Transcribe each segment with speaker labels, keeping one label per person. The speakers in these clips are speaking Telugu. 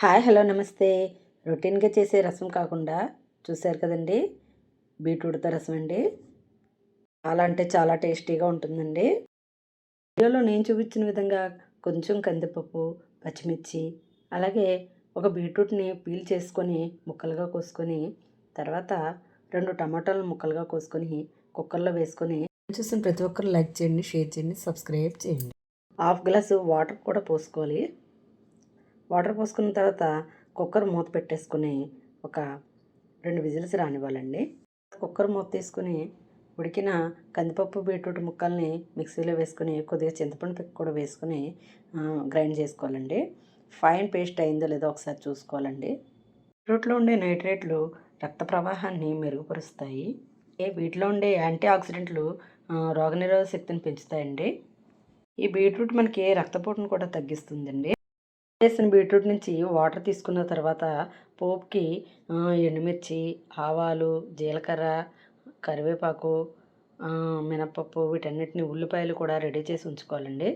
Speaker 1: హాయ్ హలో నమస్తే. రొటీన్గా చేసే రసం కాకుండా చూశారు కదండి, బీట్రూట్తో రసం అండి. చాలా అంటే చాలా టేస్టీగా ఉంటుందండి. వీడియోలో నేను చూపించిన విధంగా కొంచెం కందిపప్పు, పచ్చిమిర్చి, అలాగే ఒక బీట్రూట్ని పీల్ చేసుకొని ముక్కలుగా కోసుకొని, తర్వాత 2 టమాటాలు ముక్కలుగా కోసుకొని కుక్కర్లో వేసుకొని చూసిన ప్రతి ఒక్కరు లైక్ చేయండి, షేర్ చేయండి, సబ్స్క్రైబ్ చేయండి. హాఫ్ గ్లాసు వాటర్ కూడా పోసుకోవాలి. వాటర్ పోసుకున్న తర్వాత కుక్కర్ మూత పెట్టేసుకుని ఒక 2 విజిల్స్ రానివ్వాలండి. కుక్కర్ మూత తీసుకుని ఉడికిన కందిపప్పు బీట్రూట్ ముక్కల్ని మిక్సీలో వేసుకుని కొద్దిగా చింతపండు పిక్క కూడా వేసుకుని గ్రైండ్ చేసుకోవాలండి. ఫైన్ పేస్ట్ అయిందో లేదో ఒకసారి చూసుకోవాలండి. బీట్రూట్లో ఉండే నైట్రేట్లు రక్త ప్రవాహాన్ని మెరుగుపరుస్తాయి. వీటిలో ఉండే యాంటీ ఆక్సిడెంట్లు రోగనిరోధక శక్తిని పెంచుతాయండి. ఈ బీట్రూట్ మనకి రక్తపోటును కూడా తగ్గిస్తుందండి. చేసిన బీట్రూట్ నుంచి వాటర్ తీసుకున్న తర్వాత పోపుకి ఎండుమిర్చి, ఆవాలు, జీలకర్ర, కరివేపాకు, మినపప్పు వీటన్నిటిని ఉల్లిపాయలు కూడా రెడీ చేసి ఉంచుకోవాలండి.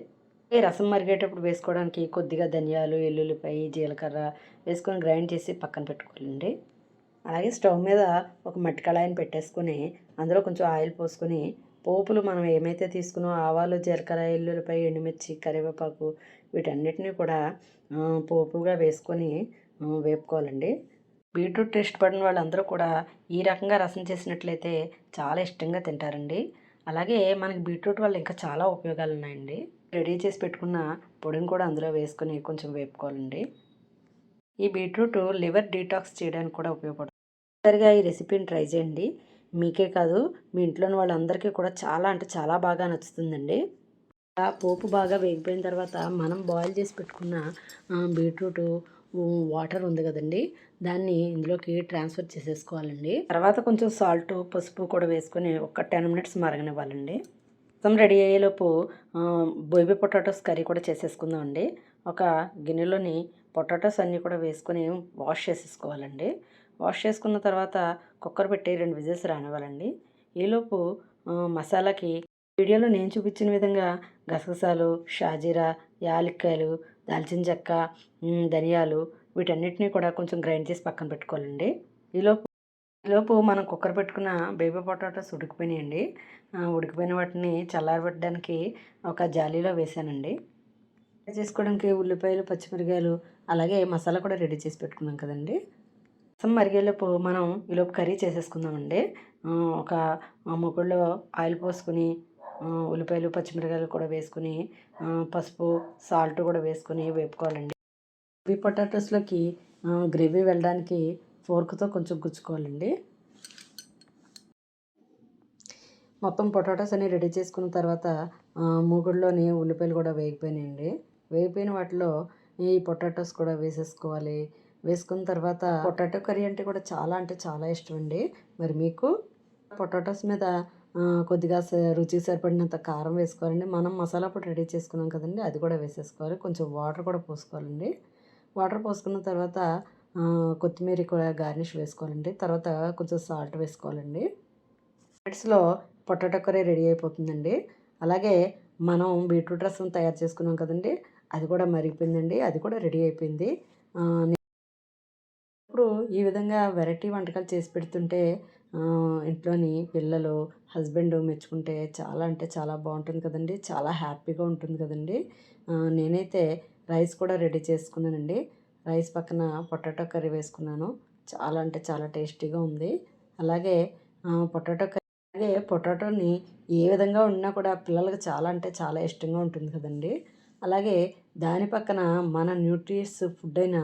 Speaker 1: ఈ రసం మరిగేటప్పుడు వేసుకోవడానికి కొద్దిగా ధనియాలు, ఎల్లుల్లిపాయ, జీలకర్ర వేసుకొని గ్రైండ్ చేసి పక్కన పెట్టుకోవాలండి. అలాగే స్టవ్ మీద ఒక మట్టి కళాయిని పెట్టేసుకొని అందులో కొంచెం ఆయిల్ పోసుకొని పోపులు మనం ఏమైతే తీసుకున్నామో ఆవాలు, జీలకర్ర, ఎల్లుల్లిపాయ, ఎండుమిర్చి, కరివేపాకు వీటన్నిటిని కూడా పోపుగా వేసుకొని వేపుకోవాలండి. బీట్రూట్ టేస్ట్ పడిన వాళ్ళందరూ కూడా ఈ రకంగా రసం చేసినట్లయితే చాలా ఇష్టంగా తింటారండి. అలాగే మనకి బీట్రూట్ వల్ల ఇంకా చాలా ఉపయోగాలు ఉన్నాయండి. రెడీ చేసి పెట్టుకున్న పొడిని కూడా అందులో వేసుకొని కొంచెం వేపుకోవాలండి. ఈ బీట్రూట్ లివర్ డీటాక్స్ చేయడానికి కూడా ఉపయోగపడుతుంది. సరిగా ఈ రెసిపీని ట్రై చేయండి. మీకే కాదు మీ ఇంట్లోని వాళ్ళందరికీ కూడా చాలా అంటే చాలా బాగా నచ్చుతుందండి. ఆ పోపు బాగా వేగిపోయిన తర్వాత మనం బాయిల్ చేసి పెట్టుకున్న బీట్రూట్ వాటర్ ఉంది కదండి, దాన్ని ఇందులోకి ట్రాన్స్ఫర్ చేసేసుకోవాలండి. తర్వాత కొంచెం సాల్ట్, పసుపు కూడా వేసుకొని ఒక 10 మినిట్స్ మరగనివ్వాలండి. మొత్తం రెడీ అయ్యేలోపు బేబీ పొటాటోస్ కర్రీ కూడా చేసేసుకుందామండి. ఒక గిన్నెలోని పొటాటోస్ అన్నీ కూడా వేసుకొని వాష్ చేసేసుకోవాలండి. వాష్ చేసుకున్న తర్వాత కుక్కర్ పెట్టి 2 విజిల్స్ రానివ్వాలండి. ఈలోపు మసాలాకి వీడియోలో నేను చూపించిన విధంగా గసగసాలు, షాజీరా, యాలక్కాయలు, దాల్చిన చెక్క, ధనియాలు వీటన్నిటిని కూడా కొంచెం గ్రైండ్ చేసి పక్కన పెట్టుకోవాలండి. ఈలోపు మనం కుక్కర్ పెట్టుకున్న బేబీ పొటాటోస్ ఉడికిపోయినాయండి. ఉడికిపోయిన వాటిని చల్లారబెట్టడానికి ఒక జాలీలో వేసానండి. చేసుకోవడానికి ఉల్లిపాయలు, పచ్చిమిరకాయలు అలాగే మసాలా కూడా రెడీ చేసి పెట్టుకున్నాం కదండి. రసం మరిగేలోపు మనం ఈలోపు కర్రీ చేసేసుకుందామండి. ఒక మూకుడులో ఆయిల్ పోసుకుని ఉల్లిపాయలు, పచ్చిమిరకాయలు కూడా వేసుకుని పసుపు, సాల్ట్ కూడా వేసుకొని వేపుకోవాలండి. ఈ పొటాటోస్లోకి గ్రేవీ వెళ్ళడానికి ఫోర్క్తో కొంచెం గుచ్చుకోవాలండి. మొత్తం పొటాటోస్ అన్ని రెడీ చేసుకున్న తర్వాత మూకుడులోని ఉల్లిపాయలు కూడా వేగిపోయినాయండి. వేగిపోయిన వాటిలో ఈ పొటాటోస్ కూడా వేసేసుకోవాలి. వేసుకున్న తర్వాత పొటాటో కర్రీ అంటే చాలా ఇష్టం అండి. మరి మీకు పొటాటోస్ మీద కొద్దిగా రుచికి సరిపడినంత కారం వేసుకోవాలండి. మనం మసాలా పొడి రెడీ చేసుకున్నాం కదండి, అది కూడా వేసేసుకోవాలి. కొంచెం వాటర్ కూడా పోసుకోవాలండి. వాటర్ పోసుకున్న తర్వాత కొత్తిమీర కూడా గార్నిష్ వేసుకోవాలండి. తర్వాత కొంచెం సాల్ట్ వేసుకోవాలండి. మినిట్స్లో పొటాటో కర్రీ రెడీ అయిపోతుందండి. అలాగే మనం బీట్రూట్ రసం తయారు చేసుకున్నాం కదండి, అది కూడా మరిగిపోయిందండి. అది కూడా రెడీ అయిపోయింది. ఇప్పుడు ఈ విధంగా వెరైటీ వంటకాలు చేసి పెడుతుంటే ఇంట్లోని పిల్లలు, హస్బెండ్ మెచ్చుకుంటే చాలా అంటే చాలా బాగుంటుంది కదండి. చాలా హ్యాపీగా ఉంటుంది కదండి. నేనైతే రైస్ కూడా రెడీ చేసుకున్నానండి. రైస్ పక్కన పొటాటో కర్రీ వేసుకున్నాను. చాలా అంటే చాలా టేస్టీగా ఉంది. అలాగే పొటాటోని ఏ విధంగా ఉన్నా కూడా పిల్లలకి చాలా అంటే చాలా ఇష్టంగా ఉంటుంది కదండి. అలాగే దాని పక్కన మన న్యూట్రియస్ ఫుడ్ అయిన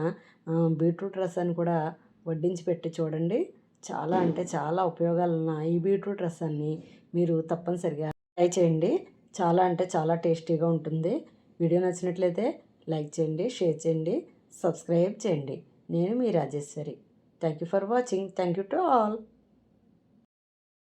Speaker 1: బీట్రూట్ రసాన్ని కూడా వడ్డించి పెట్టి చూడండి. చాలా అంటే చాలా ఉపయోగాలున్న ఈ బీట్రూట్ రసాన్ని మీరు తప్పనిసరిగా ట్రై చేయండి. చాలా అంటే చాలా టేస్టీగా ఉంటుంది. వీడియో నచ్చినట్లయితే లైక్ చేయండి, షేర్ చేయండి, సబ్స్క్రైబ్ చేయండి. నేను మీ Rajeshwari. Thank you for watching. Thank you to all.